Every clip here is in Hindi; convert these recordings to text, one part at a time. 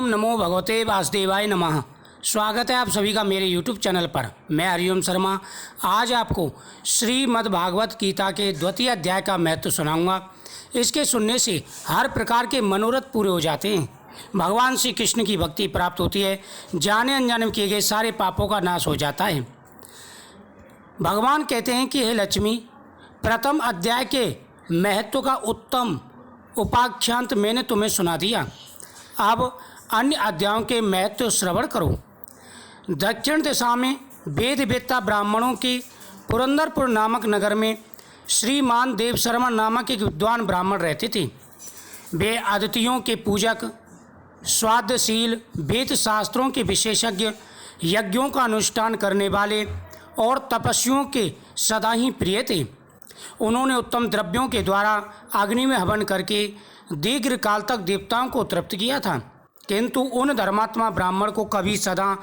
नमो भगवते वासुदेवाय नमः। स्वागत है आप सभी का मेरे YouTube चैनल पर। मैं हरिओम शर्मा आज आपको श्रीमद् भागवत गीता के द्वितीय अध्याय का महत्व सुनाऊंगा। इसके सुनने से हर प्रकार के मनोरथ पूरे हो जाते हैं, भगवान श्री कृष्ण की भक्ति प्राप्त होती है, जाने अनजाने में किए गए सारे पापों का नाश हो जाता है। भगवान कहते हैं कि हे लक्ष्मी, प्रथम अध्याय के महत्व का उत्तम उपाख्यान मैंने तुम्हें सुना दिया। अब अन्य अध्यायों के महत्व श्रवण करो। दक्षिण दिशा में वेदवेत्ता ब्राह्मणों की पुरंदरपुर नामक नगर में श्रीमान देव शर्मा नामक एक विद्वान ब्राह्मण रहते थे। वे अद्वितीयों के पूजक, स्वादशील, वेद शास्त्रों के विशेषज्ञ, यज्ञों का अनुष्ठान करने वाले और तपस्वियों के सदा ही प्रिय थे। उन्होंने उत्तम द्रव्यों के द्वारा अग्नि में हवन करके दीर्घ काल तक देवताओं को तृप्त किया था, किंतु उन धर्मात्मा ब्राह्मण को कभी सदा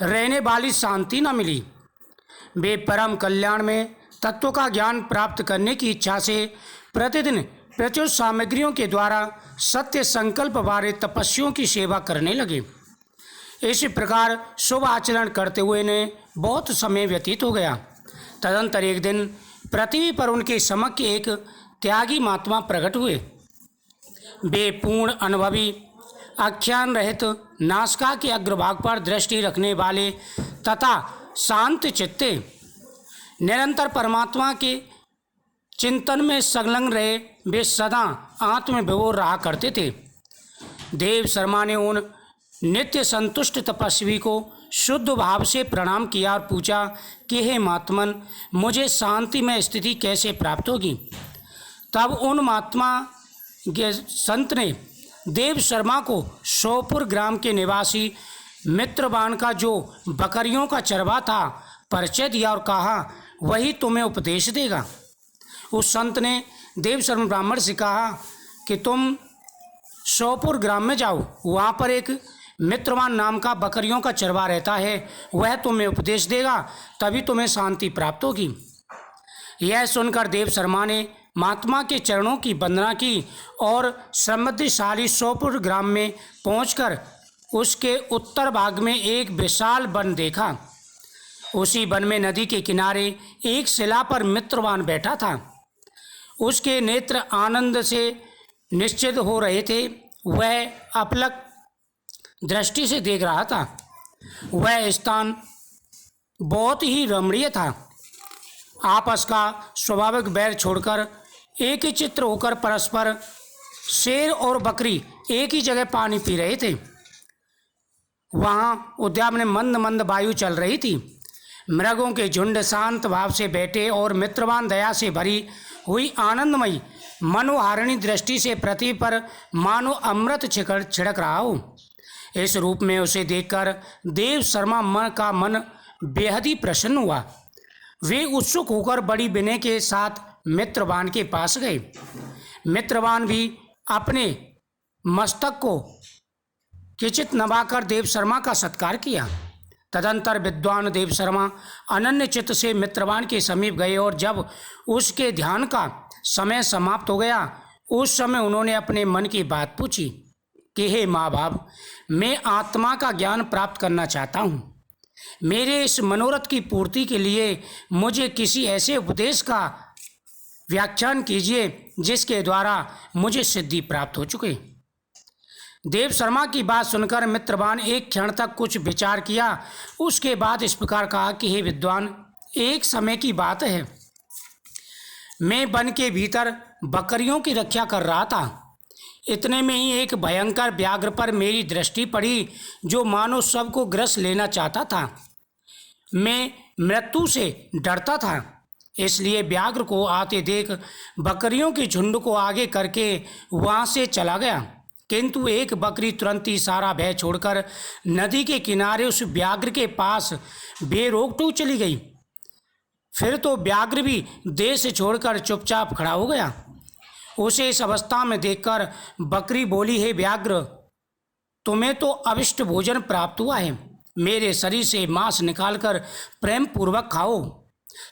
रहने वाली शांति न मिली। वे परम कल्याण में तत्व का ज्ञान प्राप्त करने की इच्छा से प्रतिदिन प्रचुर सामग्रियों के द्वारा सत्य संकल्प वाले तपस्वियों की सेवा करने लगे। इस प्रकार शुभ आचरण करते हुए ने बहुत समय व्यतीत हो गया। तदंतर एक दिन पृथ्वी पर उनके समक्ष एक त्यागी महात्मा प्रकट हुए। वे पूर्ण अनुभवी, आख्यान रहित, नासिका के अग्रभाग पर दृष्टि रखने वाले तथा शांत चित्ते, निरंतर परमात्मा के चिंतन में संलग्न रहे वे सदा आत्म विभोर रहा करते थे। देव शर्मा ने उन नित्य संतुष्ट तपस्वी को शुद्ध भाव से प्रणाम किया और पूछा कि हे महात्मन, मुझे शांति में स्थिति कैसे प्राप्त होगी। तब उन महात्मा के संत ने देव शर्मा को सोपुर ग्राम के निवासी मित्रवान का जो बकरियों का चरवा था परिचय दिया और कहा वही तुम्हें उपदेश देगा। उस संत ने देव शर्मा ब्राह्मण से कहा कि तुम सोपुर ग्राम में जाओ, वहाँ पर एक मित्रवान नाम का बकरियों का चरवा रहता है, वह तुम्हें उपदेश देगा, तभी तुम्हें शांति प्राप्त होगी। यह सुनकर देव शर्मा ने महात्मा के चरणों की वंदना की और समृद्धिशाली सोपुर ग्राम में पहुंचकर उसके उत्तर भाग में एक विशाल वन देखा। उसी वन में नदी के किनारे एक शिला पर मित्रवान बैठा था। उसके नेत्र आनंद से निश्चित हो रहे थे, वह अपलक दृष्टि से देख रहा था। वह स्थान बहुत ही रमणीय था। आपस का स्वाभाविक बैर छोड़कर एक ही चित्र होकर परस्पर शेर और बकरी एक ही जगह पानी पी रहे थे। वहाँ उद्यान में मंद मंद वायु चल रही थी। मृगों के झुंड शांत भाव से बैठे और मित्रवान दया से भरी हुई आनंदमयी मनोहारिणी दृष्टि से पृथ्वी पर मानो अमृत छिड़क रहा हो। इस रूप में उसे देखकर देव शर्मा का मन बेहद ही प्रसन्न हुआ। वे उत्सुक होकर बड़ी विनय के साथ मित्रवान के पास गए। मित्रवान भी अपने मस्तक को किंचित नवाकर देव शर्मा का सत्कार किया। तदंतर विद्वान देव शर्मा अनन्य चित्त से मित्रवान के समीप गए और जब उसके ध्यान का समय समाप्त हो गया, उस समय उन्होंने अपने मन की बात पूछी कि हे माँ बाप, मैं आत्मा का ज्ञान प्राप्त करना चाहता हूँ। मेरे इस मनोरथ की पूर्ति के लिए मुझे किसी ऐसे उपदेश का व्याख्यान कीजिए जिसके द्वारा मुझे सिद्धि प्राप्त हो चुके। देव शर्मा की बात सुनकर मित्रवान एक क्षण तक कुछ विचार किया। उसके बाद इस प्रकार कहा कि हे विद्वान, एक समय की बात है, मैं वन के भीतर बकरियों की रक्षा कर रहा था। इतने में ही एक भयंकर व्याघ्र पर मेरी दृष्टि पड़ी जो मानो सबको ग्रस लेना चाहता था। मैं मृत्यु से डरता था, इसलिए व्याघ्र को आते देख बकरियों के झुंड को आगे करके वहाँ से चला गया, किंतु एक बकरी तुरंत ही सारा भय छोड़कर नदी के किनारे उस व्याघ्र के पास बेरोक टूक चली गई। फिर तो व्याघ्र भी देश छोड़कर चुपचाप खड़ा हो गया। उसे इस अवस्था में देखकर बकरी बोली, हे व्याघ्र, तुम्हें तो अविष्ट भोजन प्राप्त हुआ है, मेरे शरीर से मांस निकालकर प्रेम पूर्वक खाओ।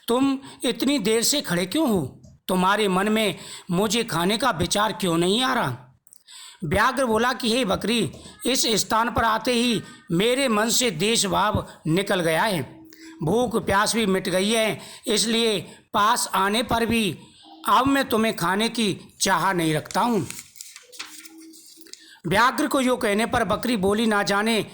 तुम इतनी देर से खड़े क्यों हो? तुम्हारे मन में मुझे खाने का विचार क्यों नहीं आ रहा? व्याघ्र बोला कि हे बकरी, इस स्थान पर आते ही मेरे मन से देश भाव निकल गया है, भूख प्यास भी मिट गई है, इसलिए पास आने पर भी अब मैं तुम्हें खाने की चाह नहीं रखता हूँ। व्याघ्र को यो कहने पर बकरी बोली, ना जाने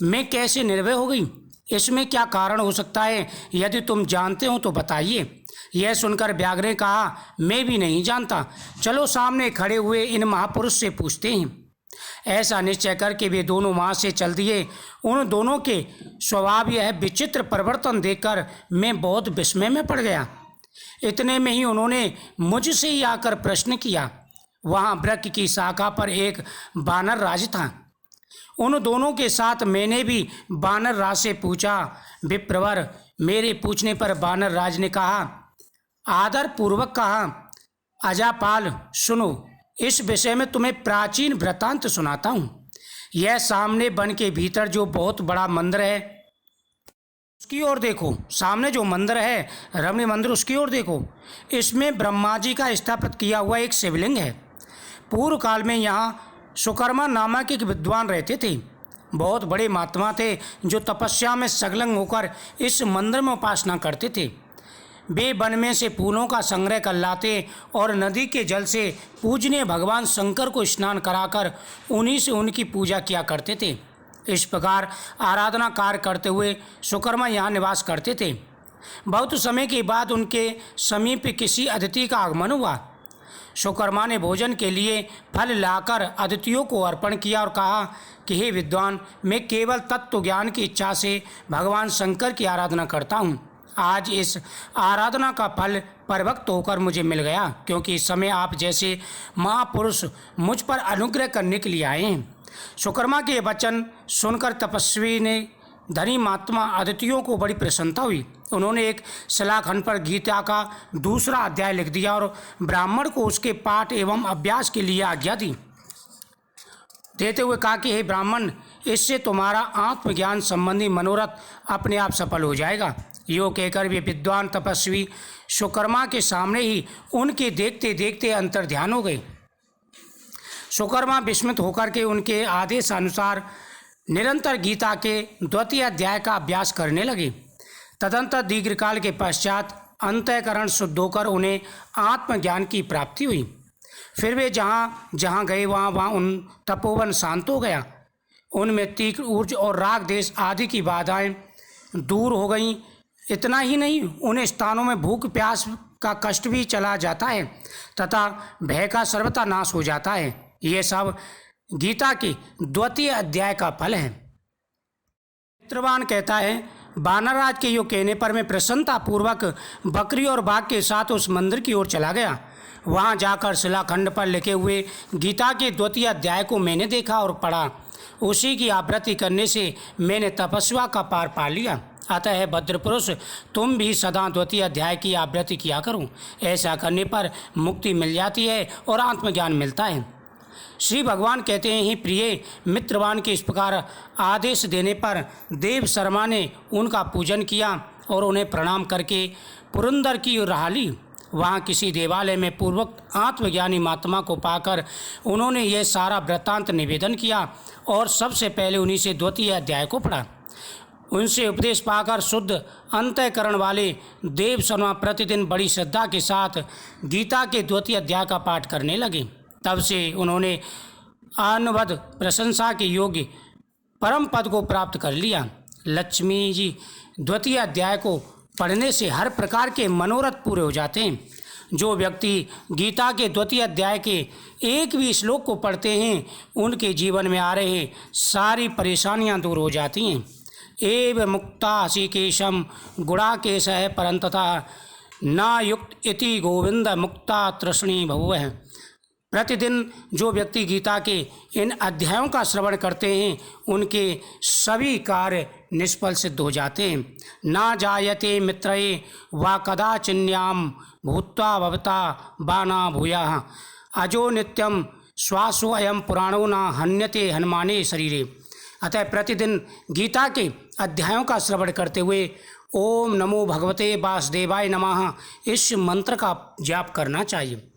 मैं कैसे निर्भय हो गई, इसमें क्या कारण हो सकता है, यदि तुम जानते हो तो बताइए। यह सुनकर व्याघ्र ने कहा, मैं भी नहीं जानता, चलो सामने खड़े हुए इन महापुरुष से पूछते हैं। ऐसा निश्चय करके वे दोनों वहाँ से चल दिए। उन दोनों के स्वभाव यह विचित्र परिवर्तन देखकर मैं बहुत विस्मय में पड़ गया। इतने में ही उन्होंने मुझसे ही आकर प्रश्न किया। वहाँ वृक्ष की शाखा पर एक बानर राज था। उन दोनों के साथ मैंने भी बानर राज से पूछा। विप्रवर, मेरे पूछने पर बानर राज ने कहा, आदर पूर्वक कहा, अजापाल सुनो, इस विषय में तुम्हें प्राचीन वृत्तांत सुनाता हूँ। यह सामने वन के भीतर जो बहुत बड़ा मंदिर है उसकी ओर देखो, सामने जो मंदिर है रमणीय मंदिर, उसकी ओर देखो। इसमें ब्रह्मा जी का स्थापित किया हुआ एक शिवलिंग है। पूर्व काल में यहाँ सुकर्मा नामक एक विद्वान रहते थे। बहुत बड़े महात्मा थे जो तपस्या में संलग्न होकर इस मंदिर में उपासना करते थे। वे वन में से फूलों का संग्रह कर लाते और नदी के जल से पूजनीय भगवान शंकर को स्नान कराकर उन्हीं से उनकी पूजा किया करते थे। इस प्रकार आराधना कार्य करते हुए सुकर्मा यहाँ निवास करते थे। बहुत समय के बाद उनके समीप किसी अतिथि का आगमन हुआ। सुकर्मा ने भोजन के लिए फल लाकर अतिथियों को अर्पण किया और कहा कि हे विद्वान, मैं केवल तत्व ज्ञान की इच्छा से भगवान शंकर की आराधना करता हूँ। आज इस आराधना का फल परिपक्व होकर मुझे मिल गया, क्योंकि इस समय आप जैसे महापुरुष मुझ पर अनुग्रह करने के लिए आए हैं। सुकर्मा के वचन सुनकर तपस्वी ने धनी महात्मा अतिथियों को बड़ी प्रसन्नता हुई। उन्होंने एक शिलाखंड पर गीता का दूसरा अध्याय लिख दिया और ब्राह्मण को उसके पाठ एवं अभ्यास के लिए आज्ञा देते हुए कहा कि हे ब्राह्मण, इससे तुम्हारा आत्मज्ञान संबंधी मनोरथ अपने आप सफल हो जाएगा। यो कहकर वे विद्वान तपस्वी सुकर्मा के सामने ही उनके देखते देखते अंतर ध्यान हो गए। सुकर्मा विस्मित होकर के उनके आदेशानुसार निरंतर गीता के द्वितीय अध्याय का अभ्यास करने लगे। तदंतर दीर्घकाल के पश्चात अंतःकरण शुद्ध होकर उन्हें आत्मज्ञान की प्राप्ति हुई। फिर वे जहाँ जहाँ गए वहाँ उन तपोवन शांत हो गया। उनमें तीक्ष्ण ऊर्जा और राग देश आदि की बाधाएं दूर हो गईं। इतना ही नहीं, उन स्थानों में भूख प्यास का कष्ट भी चला जाता है तथा भय का सर्वथा नाश हो जाता है। ये सब गीता के द्वितीय अध्याय का फल है। मित्रवान कहता है, बानरराज के यो कहने पर मैं प्रसन्नता पूर्वक बकरी और बाघ के साथ उस मंदिर की ओर चला गया। वहाँ जाकर शिलाखंड पर लिखे हुए गीता के द्वितीय अध्याय को मैंने देखा और पढ़ा। उसी की आवृत्ति करने से मैंने तपस्या का पार पा लिया। अतः भद्रपुरुष, तुम भी सदा द्वितीय अध्याय की आवृत्ति किया करो। ऐसा करने पर मुक्ति मिल जाती है और आत्मज्ञान मिलता है। श्री भगवान कहते हैं, ही प्रिय मित्रवान के इस प्रकार आदेश देने पर देव शर्मा ने उनका पूजन किया और उन्हें प्रणाम करके पुरंदर की ओर राह ली। वहाँ किसी देवालय में पूर्वक आत्मज्ञानी महात्मा को पाकर उन्होंने यह सारा वृत्तांत निवेदन किया और सबसे पहले उन्हीं से द्वितीय अध्याय को पढ़ा। उनसे उपदेश पाकर शुद्ध अंतःकरण वाले देव शर्मा प्रतिदिन बड़ी श्रद्धा के साथ गीता के द्वितीय अध्याय का पाठ करने लगे। तब से उन्होंने अनवद प्रशंसा के योग्य परम पद को प्राप्त कर लिया। लक्ष्मी जी, द्वितीय अध्याय को पढ़ने से हर प्रकार के मनोरथ पूरे हो जाते हैं। जो व्यक्ति गीता के द्वितीय अध्याय के एक भी श्लोक को पढ़ते हैं, उनके जीवन में आ रहे सारी परेशानियां दूर हो जाती हैं। एव मुक्ता ऋषिकेशम गुणाकेश है परंतथा न युक्त इति गोविंद मुक्ता तृष्णी भुवः। प्रतिदिन जो व्यक्ति गीता के इन अध्यायों का श्रवण करते हैं, उनके सभी कार्य निष्फल सिद्ध हो जाते हैं। ना जायते मित्रये वा कदाचिन्याम भूत्वा भवता बाना भूयाः अजो नित्यम श्वासो अयम पुराणो न हन्यते हनुमाने शरीरे। अतः प्रतिदिन गीता के अध्यायों का श्रवण करते हुए ओम नमो भगवते वासुदेवाय नमः इस मंत्र का जाप करना चाहिए।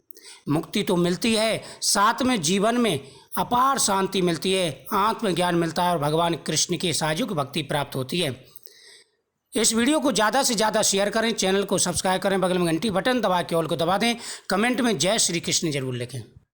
मुक्ति तो मिलती है, साथ में जीवन में अपार शांति मिलती है, आत्मज्ञान मिलता है और भगवान कृष्ण की साजुक भक्ति प्राप्त होती है। इस वीडियो को ज़्यादा से ज़्यादा शेयर करें, चैनल को सब्सक्राइब करें, बगल में घंटी बटन दबा के ऑल को दबा दें, कमेंट में जय श्री कृष्ण जरूर लिखें।